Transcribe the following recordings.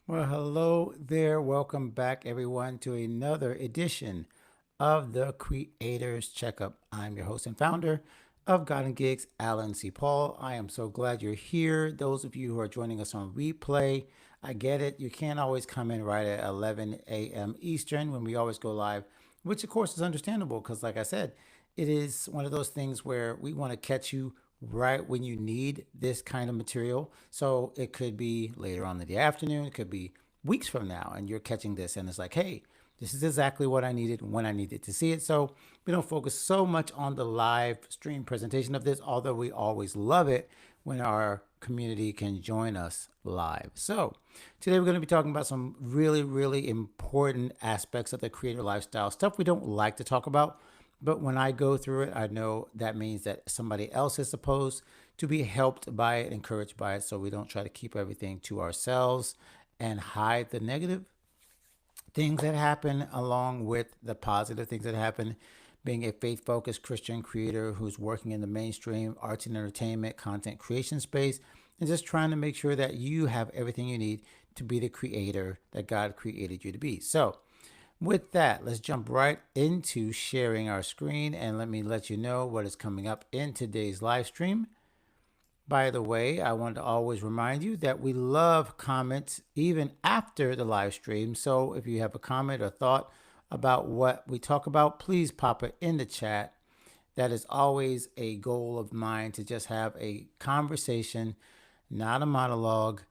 Well, hello there. Welcome back, everyone, to another edition of the Creators Checkup. I'm your host and founder of God and Gigs, Alan C. Paul. I am so glad you're here. Those of you who are joining us on replay, I get it. You can't always come in right at 11 a.m. Eastern when we always go live, which of course is understandable because, like I said, it is one of those things where we want to catch you right when you need this kind of material. So it could be later on in the afternoon, it could be weeks from now, and you're catching this, and it's like, hey, this is exactly what I needed when I needed to see it. So we don't focus so much on the live stream presentation of this, although we always love it when our community can join us live. So today we're going to be talking about some really, really important aspects of the creator lifestyle, stuff we don't like to talk about, but when I go through it, I know that means that somebody else is supposed to be helped by it, encouraged by it. So we don't try to keep everything to ourselves and hide the negative things that happen along with the positive things that happen. Being a faith focused Christian creator who's working in the mainstream arts and entertainment content creation space, and just trying to make sure that you have everything you need to be the creator that God created you to be. So, with that, let's jump right into sharing our screen and let me let you know what is coming up in today's live stream. By the way, I want to always remind you that we love comments even after the live stream. So if you have a comment or thought about what we talk about, please pop it in the chat. That is always a goal of mine, to just have a conversation, not a monologue.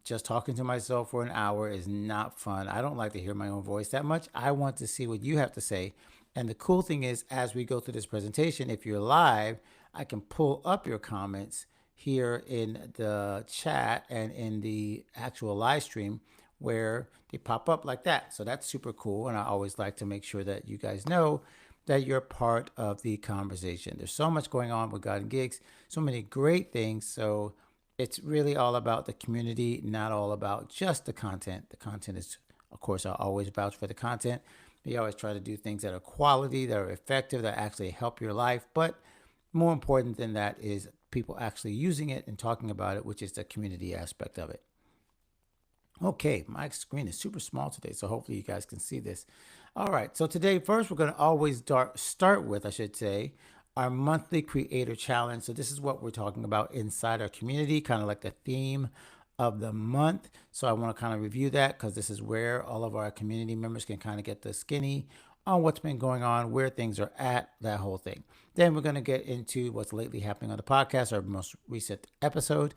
Just talking to myself for an hour is not fun. I don't like to hear my own voice that much. I want to see what you have to say. And the cool thing is, as we go through this presentation, if you're live, I can pull up your comments here in the chat and in the actual live stream where they pop up like that. So that's super cool. And I always like to make sure that you guys know that you're part of the conversation. There's so much going on with God and Gigs, so many great things. So it's really all about the community, not all about just the content. The content is, of course, I always vouch for the content. We always try to do things that are quality, that are effective, that actually help your life. But more important than that is people actually using it and talking about it, which is the community aspect of it. Okay, my screen is super small today, so hopefully you guys can see this. All right, so today, first, we're going to always start with, I should say, our monthly creator challenge. So this is what we're talking about inside our community, kind of like the theme of the month. So I want to kind of review that because this is where all of our community members can kind of get the skinny on what's been going on, where things are at, that whole thing. Then we're going to get into what's lately happening on the podcast, our most recent episode.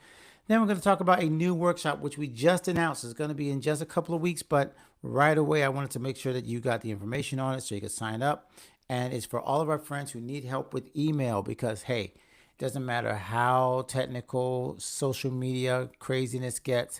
Then we're going to talk about a new workshop, which we just announced. It's going to be in just a couple of weeks, but right away, I wanted to make sure that you got the information on it so you could sign up. And it's for all of our friends who need help with email because, hey, it doesn't matter how technical social media craziness gets,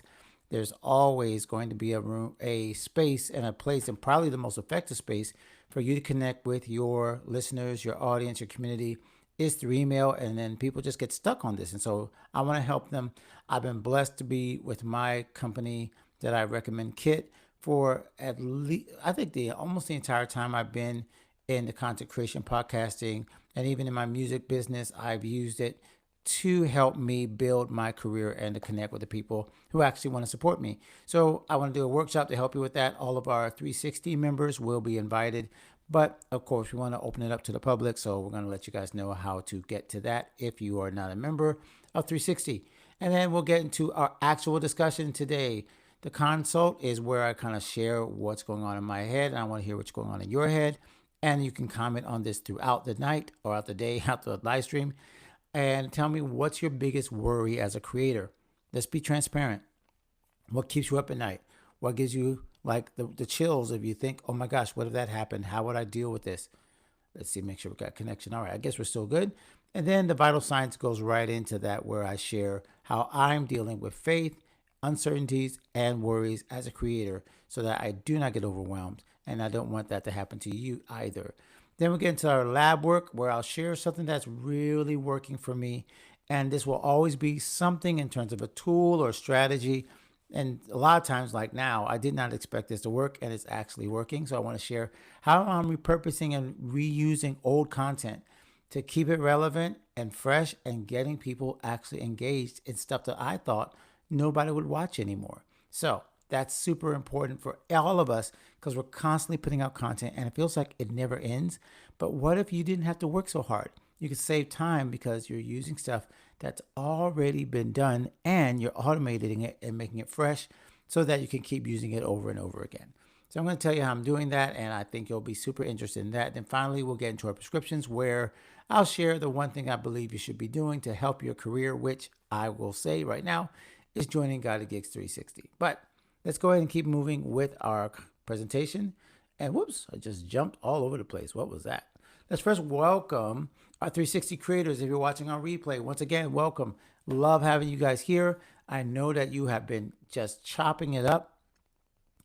there's always going to be a space and a place, and probably the most effective space for you to connect with your listeners, your audience, your community is through email. And then people just get stuck on this. And so I want to help them. I've been blessed to be with my company that I recommend, Kit, for at least, I think, the almost the entire time I've been in the content creation, podcasting, and even in my music business. I've used it to help me build my career and to connect with the people who actually want to support me. So I want to do a workshop to help you with that. All of our 360 members will be invited, but of course we want to open it up to the public. So we're going to let you guys know how to get to that if you are not a member of 360. And then we'll get into our actual discussion today. The consult is where I kind of share what's going on in my head, and I want to hear what's going on in your head. And you can comment on this throughout the night or out the day, out the live stream, and tell me what's your biggest worry as a creator. Let's be transparent. What keeps you up at night? What gives you like the chills if you think, oh my gosh, what if that happened? How would I deal with this? Let's see, make sure we got connection. All right, I guess we're still good. And then the vital signs goes right into that, where I share how I'm dealing with faith, uncertainties, and worries as a creator so that I do not get overwhelmed. And I don't want that to happen to you either. Then we get into our lab work, where I'll share something that's really working for me. And this will always be something in terms of a tool or strategy. And a lot of times, like now, I did not expect this to work, and it's actually working. So I want to share how I'm repurposing and reusing old content to keep it relevant and fresh and getting people actually engaged in stuff that I thought nobody would watch anymore. So that's super important for all of us because we're constantly putting out content and it feels like it never ends. But what if you didn't have to work so hard? You could save time because you're using stuff that's already been done and you're automating it and making it fresh so that you can keep using it over and over again. So I'm going to tell you how I'm doing that, and I think you'll be super interested in that. Then finally, we'll get into our prescriptions where I'll share the one thing I believe you should be doing to help your career, which I will say right now is joining God at Gigs 360. But let's go ahead and keep moving with our presentation. And whoops, I just jumped all over the place. What was that? Let's first welcome our 360 creators. If you're watching on replay, once again, welcome. Love having you guys here. I know that you have been just chopping it up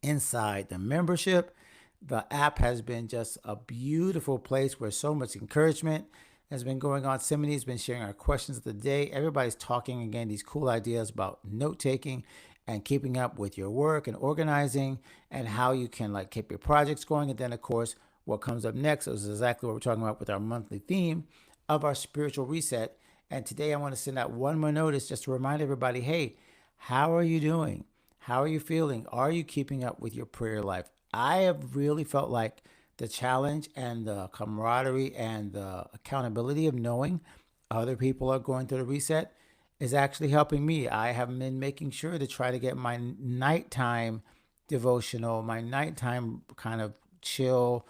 inside the membership. The app has been just a beautiful place where so much encouragement has been going on. Simony's been sharing our questions of the day. Everybody's talking again, these cool ideas about note taking and keeping up with your work and organizing and how you can like keep your projects going. And then of course, what comes up next is exactly what we're talking about with our monthly theme of our spiritual reset. And today I want to send out one more notice just to remind everybody, hey, how are you doing? How are you feeling? Are you keeping up with your prayer life? I have really felt like the challenge and the camaraderie and the accountability of knowing other people are going through the reset is actually helping me. I have been making sure to try to get my nighttime devotional, my nighttime kind of chill,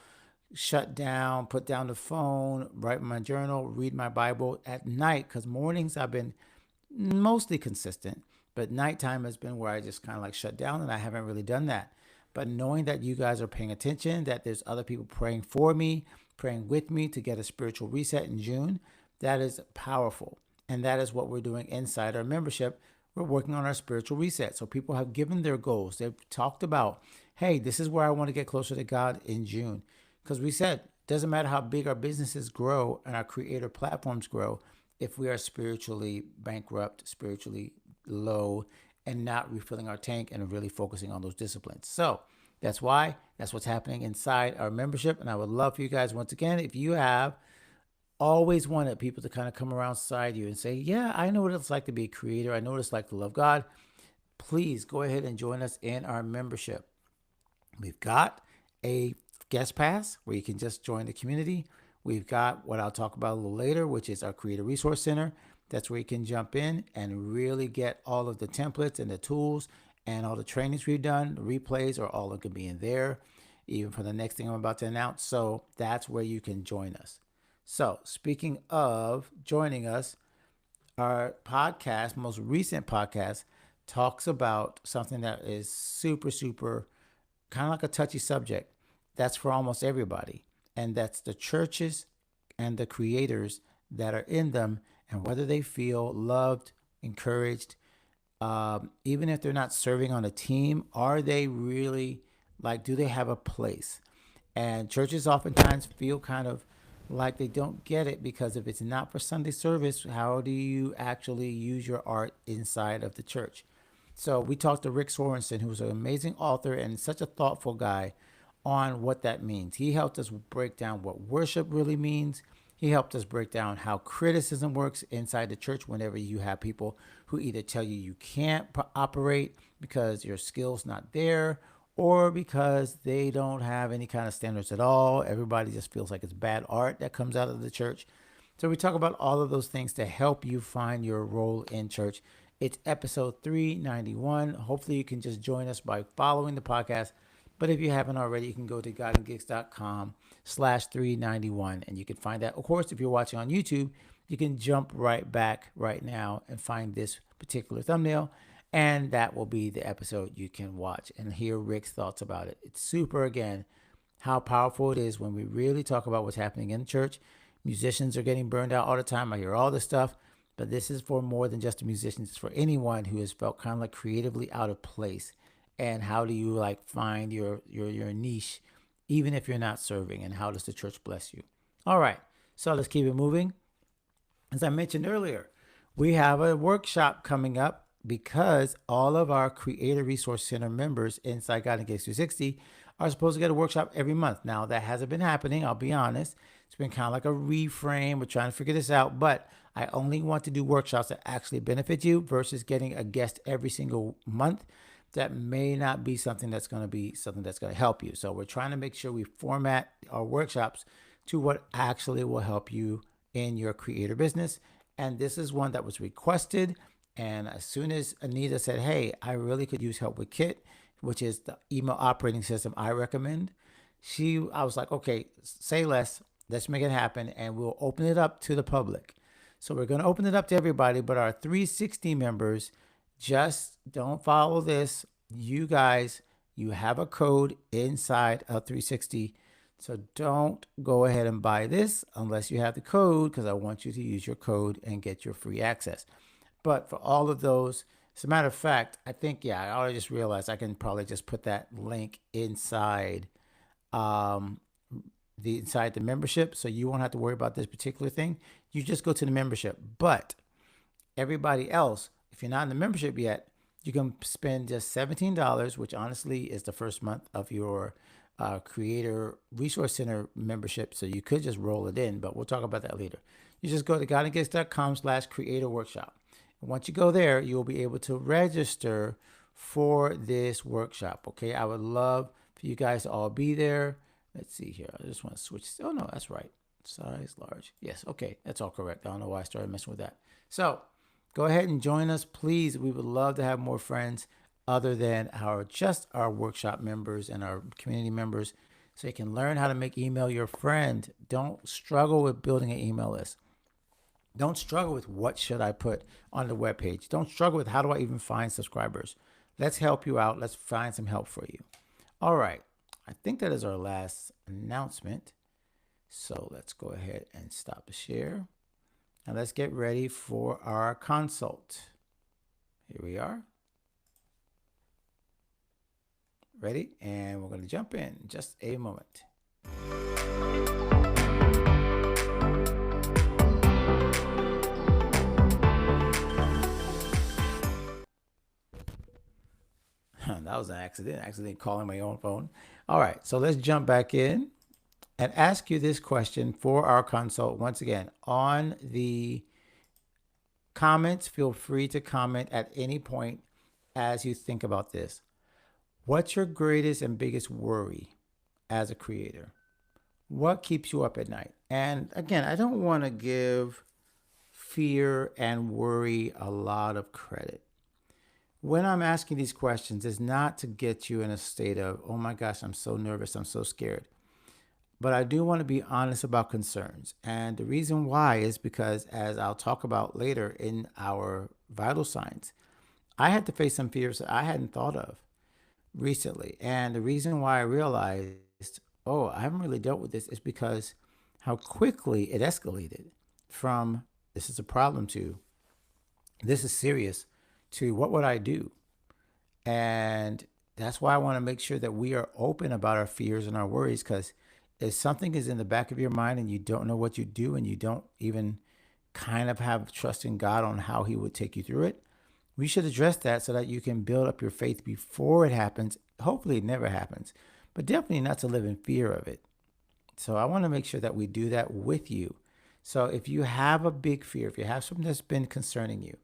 shut down, put down the phone, write my journal, read my Bible at night because mornings I've been mostly consistent, but nighttime has been where I just kind of like shut down and I haven't really done that. But knowing that you guys are paying attention, that there's other people praying for me, praying with me to get a spiritual reset in June, that is powerful. And that is what we're doing inside our membership. We're working on our spiritual reset. So people have given their goals. They've talked about, hey, this is where I want to get closer to God in June. Because we said, it doesn't matter how big our businesses grow and our creator platforms grow if we are spiritually bankrupt, spiritually low, and not refilling our tank and really focusing on those disciplines. So that's what's happening inside our membership. And I would love for you guys, once again, if you have always wanted people to kind of come around side you and say, yeah, I know what it's like to be a creator. I know what it's like to love God. Please go ahead and join us in our membership. We've got a guest pass where you can just join the community. We've got what I'll talk about a little later, which is our Creator Resource Center. That's where you can jump in and really get all of the templates and the tools and all the trainings we've done. The replays are all going to be in there, even for the next thing I'm about to announce. So that's where you can join us. So speaking of joining us, our podcast, most recent podcast, talks about something that is super, super kind of like a touchy subject. That's for almost everybody. And that's the churches and the creators that are in them and whether they feel loved, encouraged, even if they're not serving on a team, are they really like, do they have a place? And churches oftentimes feel kind of like they don't get it because if it's not for Sunday service, how do you actually use your art inside of the church? So we talked to Rick Sorensen, who's an amazing author and such a thoughtful guy on what that means. He helped us break down what worship really means. He helped us break down how criticism works inside the church whenever you have people who either tell you you can't operate because your skill's not there or because they don't have any kind of standards at all. Everybody just feels like it's bad art that comes out of the church. So we talk about all of those things to help you find your role in church. It's episode 391. Hopefully you can just join us by following the podcast. But if you haven't already, you can go to godandgigs.com/391 and you can find that. Of course, if you're watching on YouTube, you can jump right back right now and find this particular thumbnail. And that will be the episode you can watch and hear Rick's thoughts about it. It's super, again, how powerful it is when we really talk about what's happening in the church. Musicians are getting burned out all the time. I hear all this stuff. But this is for more than just the musicians. It's for anyone who has felt kind of like creatively out of place. And how do you like find your niche, even if you're not serving? And how does the church bless you? All right, so let's keep it moving. As I mentioned earlier, we have a workshop coming up because all of our Creator Resource Center members inside God and Gigs 360 are supposed to get a workshop every month. Now, that hasn't been happening, I'll be honest. It's been kind of like a reframe. We're trying to figure this out, but I only want to do workshops that actually benefit you versus getting a guest every single month. that may not be something that's going to help you. So we're trying to make sure we format our workshops to what actually will help you in your creator business. And this is one that was requested. And as soon as Anita said, hey, I really could use help with Kit, which is the email operating system I recommend, I was like, okay, say less. Let's make it happen. And we'll open it up to the public. So we're going to open it up to everybody, but our 360 members, just don't follow this. You guys, you have a code inside of 360. So don't go ahead and buy this unless you have the code, because I want you to use your code and get your free access. But for all of those, as a matter of fact, I think, yeah, I already just realized I can probably just put that link inside inside the membership. So you won't have to worry about this particular thing. You just go to the membership. But everybody else, if you're not in the membership yet, you can spend just $17, which honestly is the first month of your Creator Resource Center membership. So you could just roll it in, but we'll talk about that later. You just go to godandgigs.com/creator workshop. And once you go there, you'll be able to register for this workshop. Okay. I would love for you guys to all be there. Let's see here. I just want to switch. Oh, no, that's right. Size large. Yes. Okay. That's all correct. I don't know why I started messing with that. So go ahead and join us, please. We would love to have more friends other than our workshop members and our community members, so you can learn how to make email your friend. Don't struggle with building an email list. Don't struggle with what should I put on the webpage. Don't struggle with how do I even find subscribers. Let's help you out. Let's find some help for you. All right. I think that is our last announcement. So let's go ahead and stop the share. And let's get ready for our consult. Here we are. Ready? And we're going to jump in just a moment. That was an accident calling my own phone. All right, so let's jump back in and ask you this question for our consult. Once again, on the comments, feel free to comment at any point as you think about this. What's your greatest and biggest worry as a creator? What keeps you up at night? And again, I don't want to give fear and worry a lot of credit. When I'm asking these questions, it's not to get you in a state of, oh my gosh, I'm so nervous, I'm so scared. But I do want to be honest about concerns. And the reason why is because, as I'll talk about later in our vital signs, I had to face some fears that I hadn't thought of recently. And the reason why I realized, oh, I haven't really dealt with this, is because how quickly it escalated from this is a problem to this is serious to what would I do? And that's why I want to make sure that we are open about our fears and our worries, because if something is in the back of your mind and you don't know what you do and you don't even kind of have trust in God on how he would take you through it, we should address that so that you can build up your faith before it happens. Hopefully it never happens, but definitely not to live in fear of it. So I want to make sure that we do that with you. So if you have a big fear, if you have something that's been concerning you,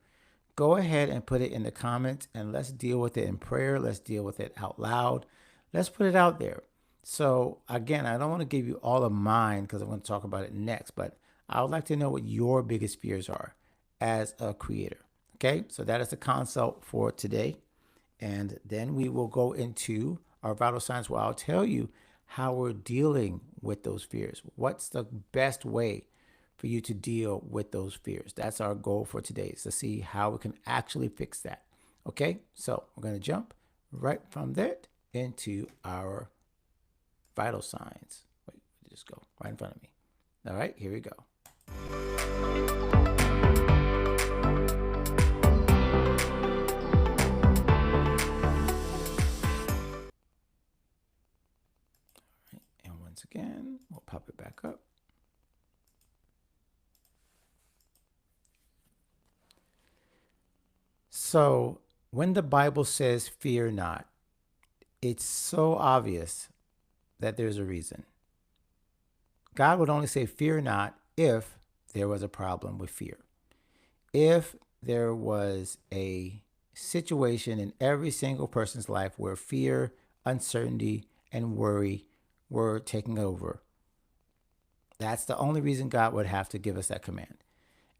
go ahead and put it in the comments and let's deal with it in prayer. Let's deal with it out loud. Let's put it out there. So again, I don't want to give you all of mine because I'm going to talk about it next, but I would like to know what your biggest fears are as a creator. Okay, so that is the consult for today. And then we will go into our vital signs where I'll tell you how we're dealing with those fears. What's the best way for you to deal with those fears? That's our goal for today, is to see how we can actually fix that. Okay, so we're going to jump right from there into our vital signs. Wait, just go right in front of me. All right, here we go. And once again, we'll pop it back up. So when the Bible says fear not, it's so obvious that there's a reason. God would only say fear not if there was a problem with fear. If there was a situation in every single person's life where fear, uncertainty, and worry were taking over. That's the only reason God would have to give us that command.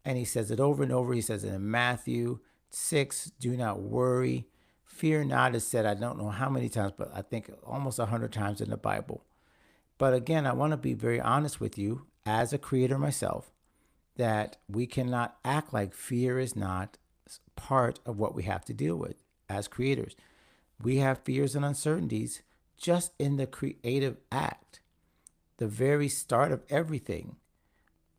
And he says it over and over. He says it in Matthew 6, do not worry. Fear not is said, I don't know how many times, but I think almost 100 times in the Bible. But again, I want to be very honest with you as a creator myself, that we cannot act like fear is not part of what we have to deal with as creators. We have fears and uncertainties just in the creative act. The very start of everything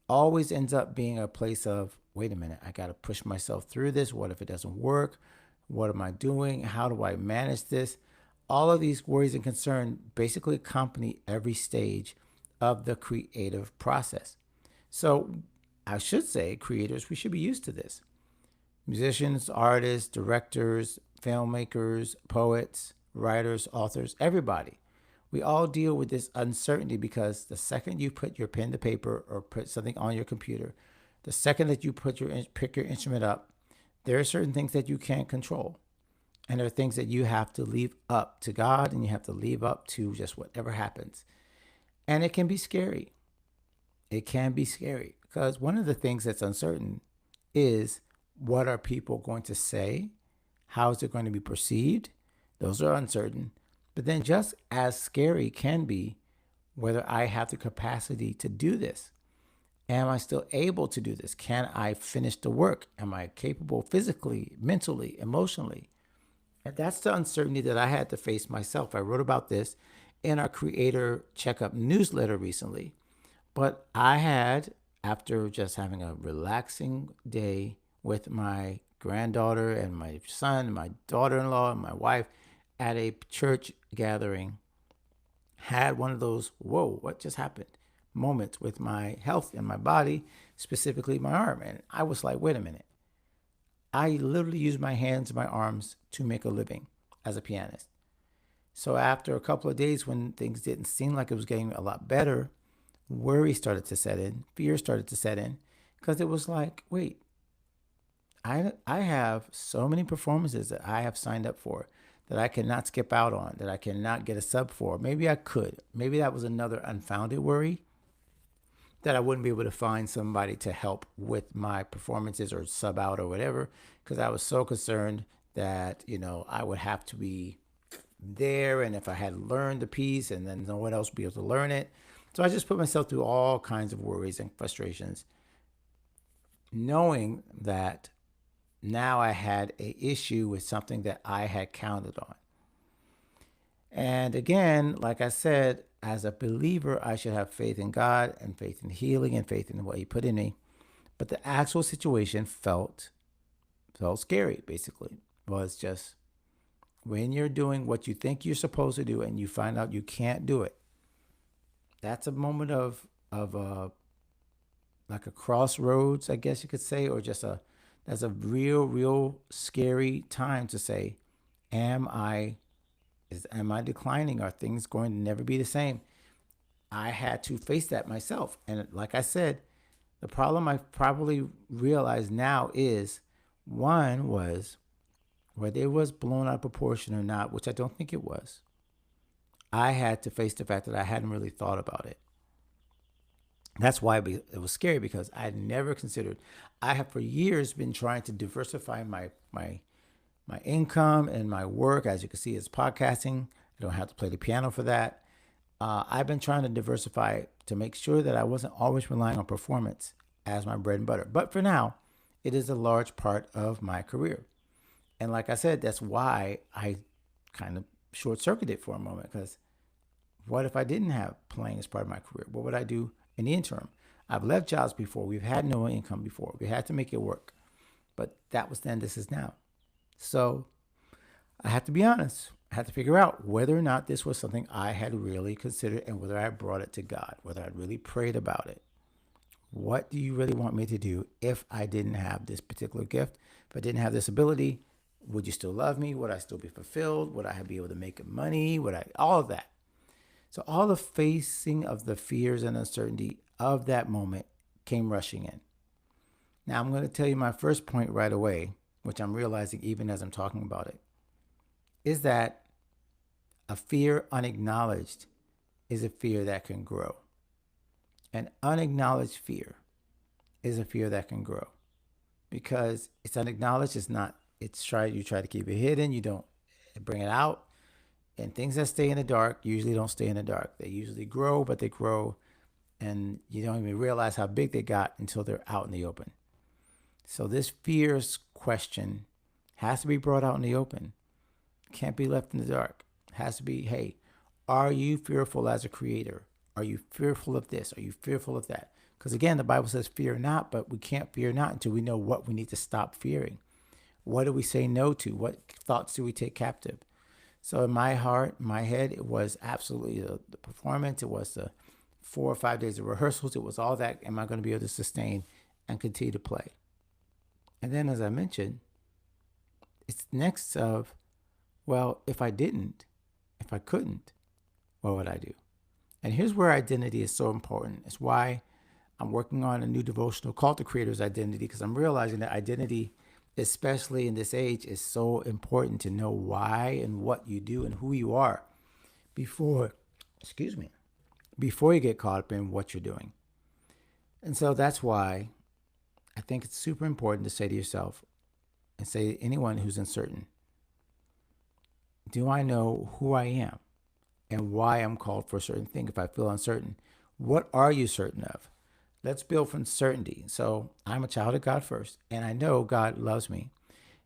always ends up being a place of, wait a minute, I got to push myself through this. What if it doesn't work? What am I doing? How do I manage this? All of these worries and concerns basically accompany every stage of the creative process. So I should say, creators, we should be used to this. Musicians, artists, directors, filmmakers, poets, writers, authors, everybody. We all deal with this uncertainty because the second you put your pen to paper or put something on your computer, the second that you pick your instrument up, there are certain things that you can't control. And there are things that you have to leave up to God, and you have to leave up to just whatever happens. And it can be scary. It can be scary because one of the things that's uncertain is, what are people going to say? How is it going to be perceived? Those are uncertain. But then just as scary can be whether I have the capacity to do this. Am I still able to do this? Can I finish the work? Am I capable physically, mentally, emotionally? And that's the uncertainty that I had to face myself. I wrote about this in our Creator Checkup newsletter recently. But I had, after just having a relaxing day with my granddaughter and my son, my daughter-in-law, and my wife at a church gathering, had one of those, whoa, what just happened moments with my health and my body, specifically my arm. And I was like, wait a minute. I literally use my hands and my arms to make a living as a pianist. So after a couple of days when things didn't seem like it was getting a lot better, worry started to set in, fear started to set in, because it was like, wait, I have so many performances that I have signed up for that I cannot skip out on, that I cannot get a sub for. Maybe I could. Maybe that was another unfounded worry, that I wouldn't be able to find somebody to help with my performances or sub out or whatever, because I was so concerned that, I would have to be there, and if I had learned the piece and then no one else would be able to learn it. So I just put myself through all kinds of worries and frustrations, knowing that now I had an issue with something that I had counted on. And again, like I said, as a believer, I should have faith in God and faith in healing and faith in what He put in me. But the actual situation felt scary, basically. Was just when you're doing what you think you're supposed to do and you find out you can't do it. That's a moment of like a crossroads, I guess you could say, or that's a real scary time to say, am I declining? Are things going to never be the same? I had to face that myself. And like I said, the problem I probably realize now is, one was whether it was blown out of proportion or not, which I don't think it was. I had to face the fact that I hadn't really thought about it. That's why it was scary, because I had never considered. I have for years been trying to diversify my income and my work. As you can see, it's podcasting. I don't have to play the piano for that. I've been trying to diversify to make sure that I wasn't always relying on performance as my bread and butter. But for now, it is a large part of my career. And like I said, that's why I kind of short-circuited for a moment, because what if I didn't have playing as part of my career? What would I do in the interim? I've left jobs before. We've had no income before. We had to make it work. But that was then, this is now. So I had to be honest. I had to figure out whether or not this was something I had really considered, and whether I brought it to God, whether I really prayed about it. What do you really want me to do if I didn't have this particular gift? If I didn't have this ability, would you still love me? Would I still be fulfilled? Would I be able to make money? All of that. So all the facing of the fears and uncertainty of that moment came rushing in. Now I'm going to tell you my first point right away. which I'm realizing even as I'm talking about it, is that a fear unacknowledged is a fear that can grow. An unacknowledged fear is a fear that can grow because it's unacknowledged. It's not, you try to keep it hidden. You don't bring it out. And things that stay in the dark usually don't stay in the dark. They usually grow, but they grow and you don't even realize how big they got until they're out in the open. So this fears question has to be brought out in the open. Can't be left in the dark. It has to be, hey, are you fearful as a creator? Are you fearful of this? Are you fearful of that? Because again, the Bible says fear not, but we can't fear not until we know what we need to stop fearing. What do we say no to? What thoughts do we take captive? So in my heart, my head, it was absolutely the performance. It was the 4 or 5 days of rehearsals. It was all that. Am I going to be able to sustain and continue to play? And then, as I mentioned, it's next of, well, if I didn't, if I couldn't, what would I do? And here's where identity is so important. It's why I'm working on a new devotional called The Creator's Identity, because I'm realizing that identity, especially in this age, is so important to know why and what you do and who you are before you get caught up in what you're doing. And so that's why I think it's super important to say to yourself and say to anyone who's uncertain, do I know who I am and why I'm called for a certain thing? If I feel uncertain, what are you certain of? Let's build from certainty. So I'm a child of God first, and I know God loves me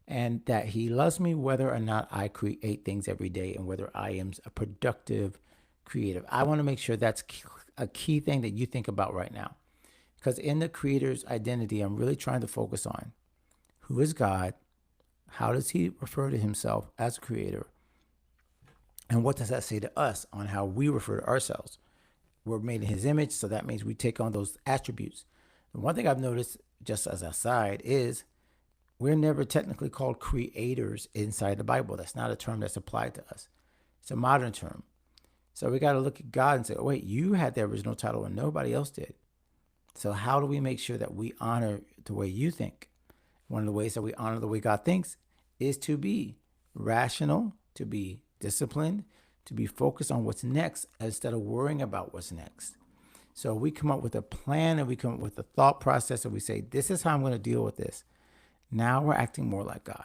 and that he loves me whether or not I create things every day and whether I am a productive creative. I want to make sure that's a key thing that you think about right now. Because in the creator's identity, I'm really trying to focus on who is God, how does he refer to himself as a creator, and what does that say to us on how we refer to ourselves? We're made in his image, so that means we take on those attributes. And one thing I've noticed, just as a side, is we're never technically called creators inside the Bible. That's not a term that's applied to us. It's a modern term. So we got to look at God and say, oh, wait, you had the original title and nobody else did. So how do we make sure that we honor the way you think? One of the ways that we honor the way God thinks is to be rational, to be disciplined, to be focused on what's next instead of worrying about what's next. So we come up with a plan and we come up with a thought process and we say, this is how I'm going to deal with this. Now we're acting more like God.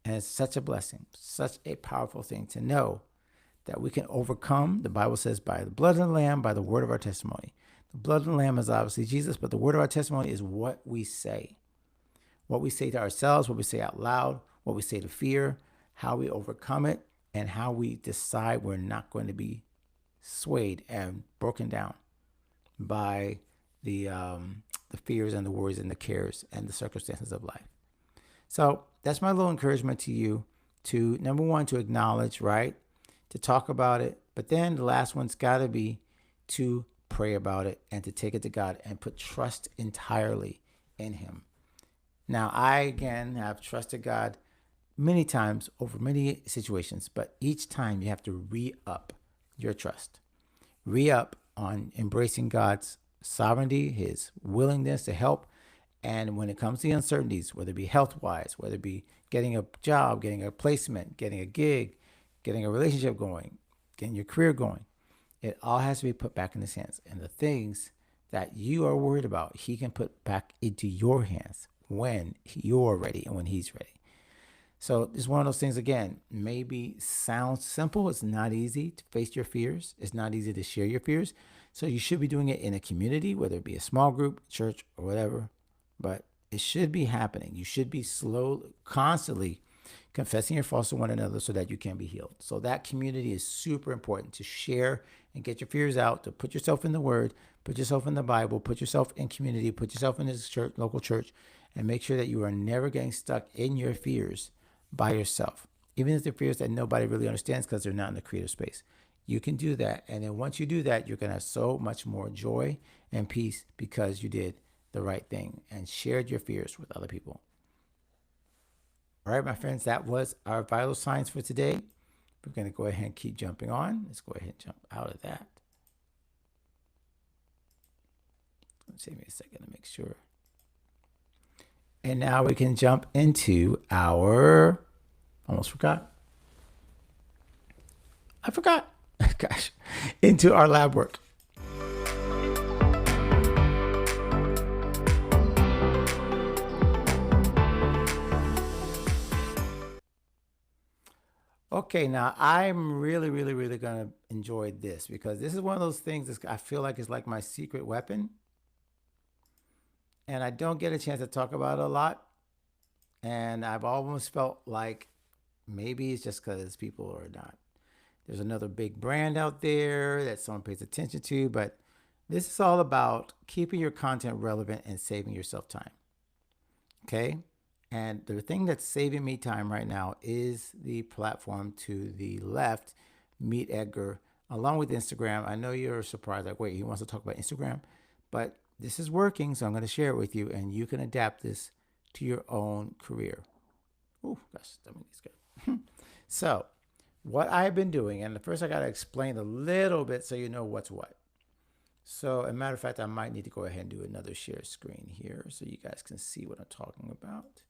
And it's such a blessing, such a powerful thing to know that we can overcome. The Bible says by the blood of the Lamb, by the word of our testimony. The blood of the Lamb is obviously Jesus, but the word of our testimony is what we say. What we say to ourselves, what we say out loud, what we say to fear, how we overcome it, and how we decide we're not going to be swayed and broken down by the fears and the worries and the cares and the circumstances of life. So that's my little encouragement to you to, number one, to acknowledge, right? To talk about it. But then the last one's got to be to pray about it and to take it to God and put trust entirely in him. Now, I, again, have trusted God many times over many situations, but each time you have to re-up your trust. Re-up on embracing God's sovereignty, his willingness to help. And when it comes to the uncertainties, whether it be health-wise, whether it be getting a job, getting a placement, getting a gig, getting a relationship going, getting your career going, it all has to be put back in his hands. And the things that you are worried about, he can put back into your hands when you're ready and when he's ready. So it's one of those things, again, maybe sounds simple. It's not easy to face your fears. It's not easy to share your fears. So you should be doing it in a community, whether it be a small group, church, or whatever. But it should be happening. You should be constantly confessing your faults to one another so that you can be healed. So that community is super important to share and get your fears out, to put yourself in the Word, put yourself in the Bible, put yourself in community, put yourself in this church, local church, and make sure that you are never getting stuck in your fears by yourself, even if they're fears that nobody really understands because they're not in the creative space. You can do that. And then once you do that, you're going to have so much more joy and peace because you did the right thing and shared your fears with other people. All right, my friends, that was our vital signs for today. We're going to go ahead and keep jumping on. Let's go ahead and jump out of that. Let's take me a second to make sure. And now we can jump into our, almost forgot. I forgot. Gosh, into our lab work. Okay, now I'm really gonna enjoy this because this is one of those things that I feel like is like my secret weapon, and I don't get a chance to talk about it a lot. And I've almost felt like maybe it's just because people are not. There's another big brand out there that someone pays attention to, but this is all about keeping your content relevant and saving yourself time. Okay. And the thing that's saving me time right now is the platform to the left, Meet Edgar, along with Instagram. I know you're surprised, like, wait, he wants to talk about Instagram, but this is working, so I'm going to share it with you, and you can adapt this to your own career. Oh, gosh, that means good. So, what I've been doing, and first I got to explain a little bit so you know what's what. So, as a matter of fact, I might need to go ahead and do another share screen here so you guys can see what I'm talking about.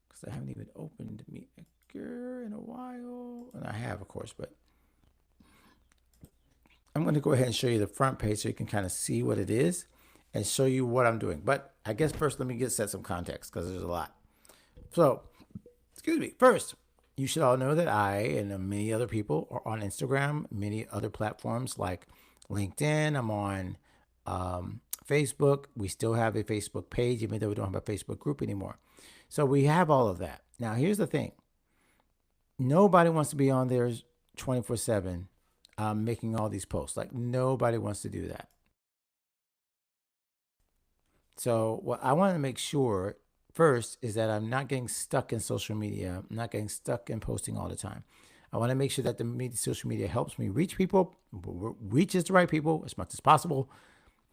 Because I haven't even opened Meet Edgar in a while. And I have, of course, but I'm going to go ahead and show you the front page so you can kind of see what it is and show you what I'm doing. But I guess first, let me set some context because there's a lot. So, excuse me. First, you should all know that I and many other people are on Instagram, many other platforms like LinkedIn. I'm on Facebook. We still have a Facebook page, even though we don't have a Facebook group anymore. So we have all of that. Now, here's the thing. Nobody wants to be on there 24/7 making all these posts. Like, nobody wants to do that. So what I want to make sure first is that I'm not getting stuck in social media. I'm not getting stuck in posting all the time. I want to make sure that social media helps me reach people, reaches the right people as much as possible,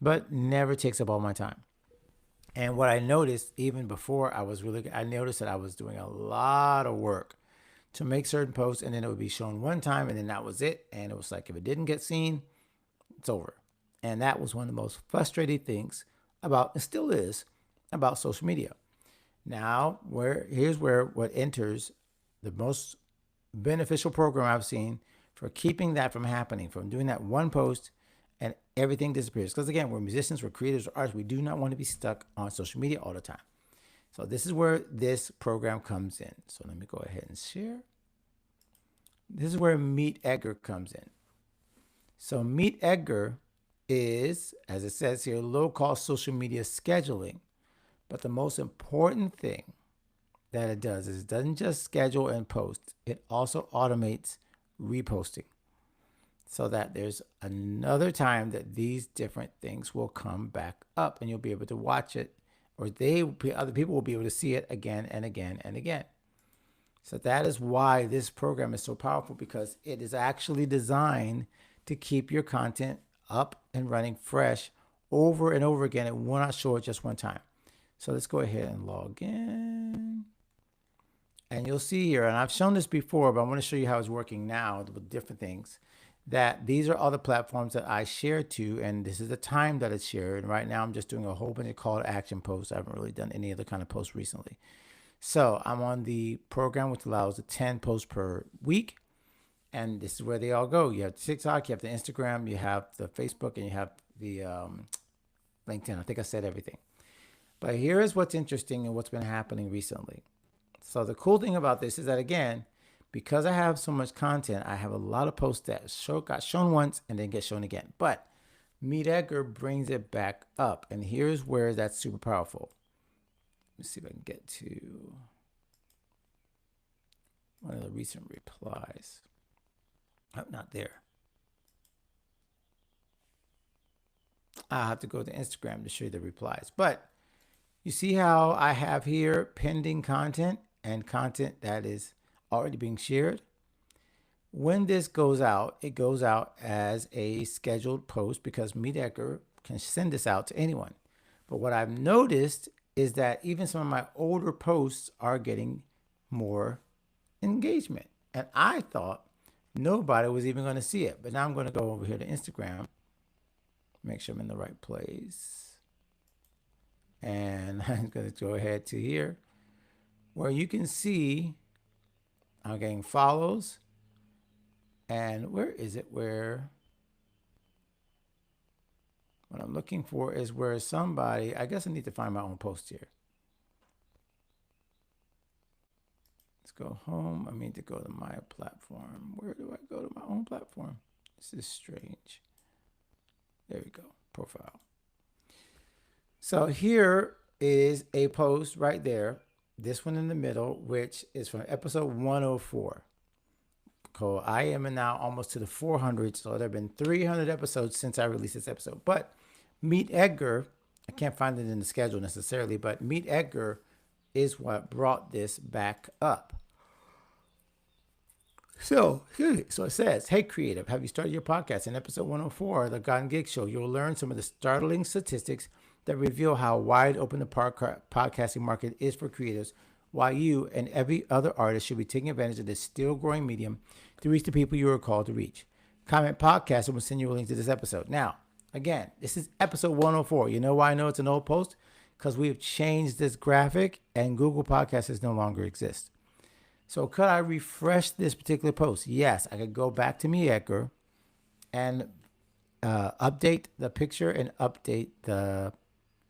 but never takes up all my time. And what I noticed even before I noticed that I was doing a lot of work to make certain posts, and then it would be shown one time, and then that was it. And it was like, if it didn't get seen, it's over. And that was one of the most frustrating things about, it still is, about social media. Now, here's where what enters the most beneficial program I've seen for keeping that from happening, from doing that one post and everything disappears. Because again, we're musicians, we're creators, we're artists. We do not want to be stuck on social media all the time. So this is where this program comes in. So let me go ahead and share. This is where Meet Edgar comes in. So Meet Edgar is, as it says here, low-cost social media scheduling. But the most important thing that it does is it doesn't just schedule and post, it also automates reposting so that there's another time that these different things will come back up and you'll be able to watch it, or other people will be able to see it again and again and again. So that is why this program is so powerful, because it is actually designed to keep your content up and running fresh over and over again. It will not show it just one time. So let's go ahead and log in. And you'll see here, and I've shown this before, but I want to show you how it's working now with different things, that these are all the platforms that I share to, and this is the time that it's shared. And right now I'm just doing a whole bunch of call to action posts. I haven't really done any other kind of posts recently. So I'm on the program, which allows 10 posts per week. And this is where they all go. You have TikTok, you have the Instagram, you have the Facebook, and you have the LinkedIn. I think I said everything. But here is what's interesting and what's been happening recently. So the cool thing about this is that, again, because I have so much content, I have a lot of posts that got shown once and then get shown again. But Meet Edgar brings it back up. And here's where that's super powerful. Let's see if I can get to one of the recent replies. Oh, not there. I'll have to go to Instagram to show you the replies. But you see how I have here pending content and content that is already being shared? When this goes out, it goes out as a scheduled post because Meet Edgar can send this out to anyone. But what I've noticed is that even some of my older posts are getting more engagement. And I thought nobody was even going to see it. But now I'm going to go over here to Instagram, make sure I'm in the right place. And I'm going to go ahead to here where you can see I'm getting follows. And where is it? Where what I'm looking for is where somebody, I guess I need to find my own post here. Let's go home. I need to go to my platform. Where do I go to my own platform? This is strange. There we go. Profile. So here is a post right there. This one in the middle, which is from episode 104. Cool. I am now almost to the 400. So there have been 300 episodes since I released this episode. But Meet Edgar, I can't find it in the schedule necessarily, but Meet Edgar is what brought this back up. So it says, hey, creative, have you started your podcast? In episode 104 of the God and Gig Show, you'll learn some of the startling statistics that reveal how wide open the podcasting market is for creatives, why you and every other artist should be taking advantage of this still growing medium to reach the people you are called to reach. Comment podcast and we'll send you a link to this episode. Now, again, this is episode 104. You know why I know it's an old post? Because we've changed this graphic and Google Podcasts no longer exist. So could I refresh this particular post? Yes, I could go back to me, Edgar, and update the picture and update the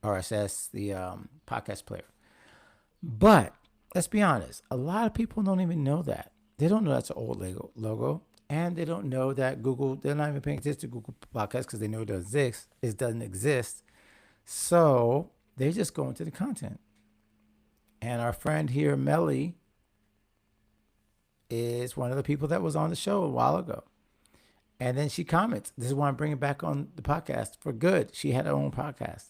RSS, the podcast player. But let's be honest, a lot of people don't even know that. They don't know that's an old logo, and they don't know that Google, they're not even paying attention to Google Podcasts because they know it doesn't exist. So they just go into the content. And our friend here, Melly, is one of the people that was on the show a while ago. And then she comments, this is why I'm bringing back on the podcast for good. She had her own podcast.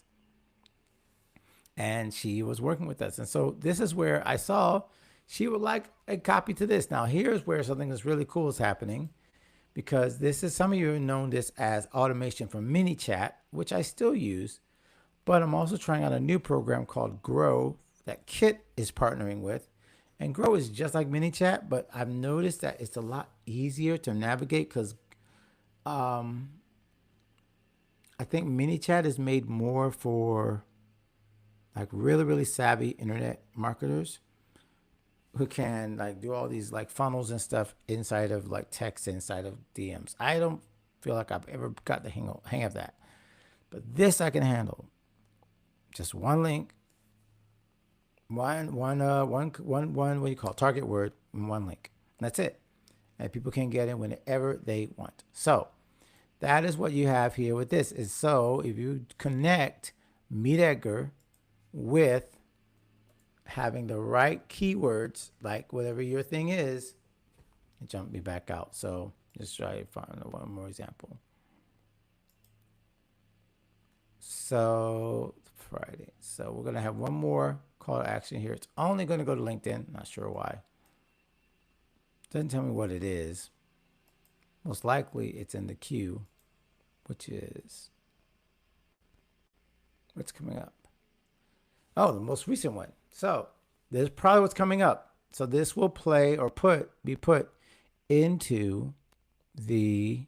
And she was working with us. And so this is where I saw she would like a copy to this. Now, here's where something that's really cool is happening. Because this is, some of you have known this as automation from MiniChat, which I still use. But I'm also trying out a new program called Grow that Kit is partnering with. And Grow is just like MiniChat, but I've noticed that it's a lot easier to navigate because I think MiniChat is made more for like really, really savvy internet marketers who can like do all these like funnels and stuff inside of like text, inside of DMs. I don't feel like I've ever got the hang of that. But this I can handle. Just one link. One, what do you call it? Target word and one link. That's it. And people can get in whenever they want. So that is what you have here with this. Is so if you connect Meet Edgar with having the right keywords, like whatever your thing is, it jumped me back out. So let's try to find one more example. So Friday. So we're going to have one more call to action here. It's only going to go to LinkedIn. Not sure why. Doesn't tell me what it is. Most likely it's in the queue, which is what's coming up. Oh, the most recent one. So this is probably what's coming up. So this will play or be put into the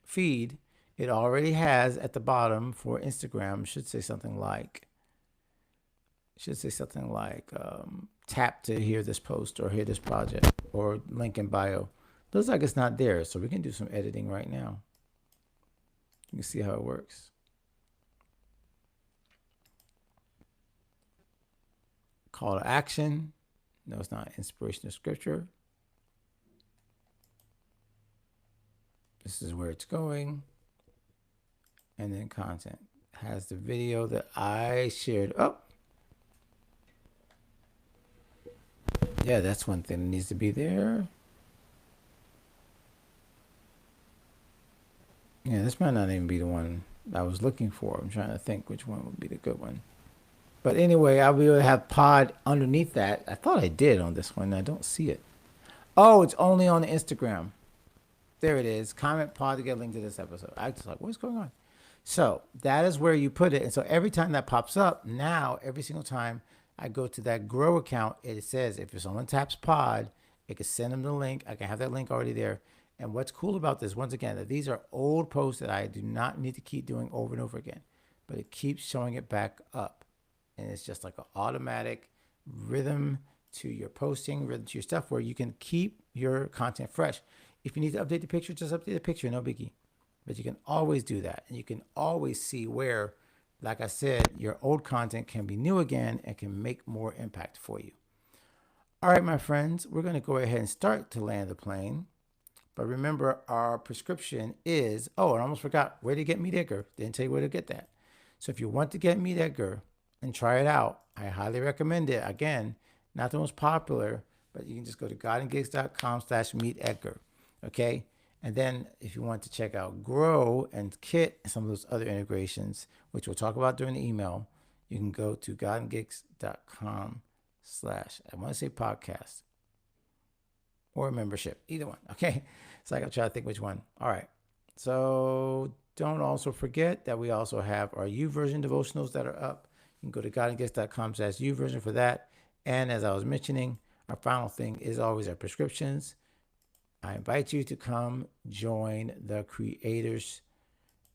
feed. It already has at the bottom for Instagram, should say something like tap to hear this post or hear this project or link in bio. Looks like it's not there, so we can do some editing right now. You can see how it works. Call to action. No, it's not inspirational scripture. This is where it's going. And then content has the video that I shared. Oh, yeah, that's one thing that needs to be there. Yeah, this might not even be the one I was looking for. I'm trying to think which one would be the good one. But anyway, I will have pod underneath that. I thought I did on this one. I don't see it. Oh, it's only on the Instagram. There it is. Comment pod to get a link to this episode. I was like, what's going on? So that is where you put it. And so every time that pops up, now every single time I go to that Grow account, it says if someone taps pod, it can send them the link. I can have that link already there. And what's cool about this, once again, that these are old posts that I do not need to keep doing over and over again, but it keeps showing it back up. and it's just like an automatic rhythm to your posting, rhythm to your stuff, where you can keep your content fresh. If you need to update the picture, just update the picture, no biggie. But you can always do that, and you can always see where, like I said, your old content can be new again and can make more impact for you. All right, my friends, we're going to go ahead and start to land the plane. But remember, our prescription is, oh, and I almost forgot where to get Meat Edgar. Didn't tell you where to get that. So if you want to get Meat Edgar and try it out, I highly recommend it. Again, not the most popular, but you can just go to godandgigs.com/Meat Edgar. Okay. And then if you want to check out Grow and Kit and some of those other integrations, which we'll talk about during the email, you can go to godandgigs.com/ I want to say podcast or membership, either one. Okay. It's like I'm trying to think which one. All right. So don't also forget that we also have our YouVersion devotionals that are up. You can go to godandgigs.com/YouVersion for that. And as I was mentioning, our final thing is always our prescriptions. I invite you to come join the creators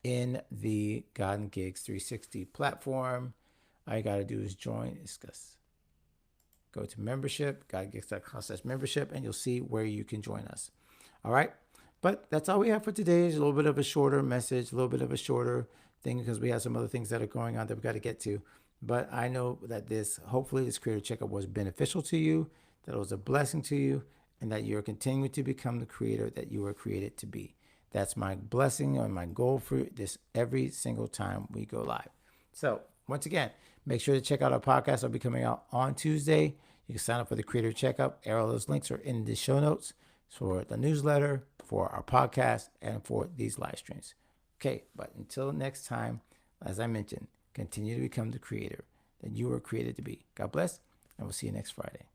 in the God and Gigs 360 platform. All you got to do is join, discuss. Go to membership, godandgigs.com/membership, and you'll see where you can join us. All right. But that's all we have for today. Is a little bit of a shorter message, a little bit of a shorter thing, because we have some other things that are going on that we've got to get to. But I know that hopefully this creator checkup was beneficial to you, that it was a blessing to you, and that you're continuing to become the creator that you were created to be. That's my blessing and my goal for this every single time we go live. So once again, make sure to check out our podcast. I'll be coming out on Tuesday. You can sign up for the creator checkup. All those links are in the show notes for the newsletter, for our podcast, and for these live streams. Okay, but until next time, as I mentioned, continue to become the creator that you were created to be. God bless, and we'll see you next Friday.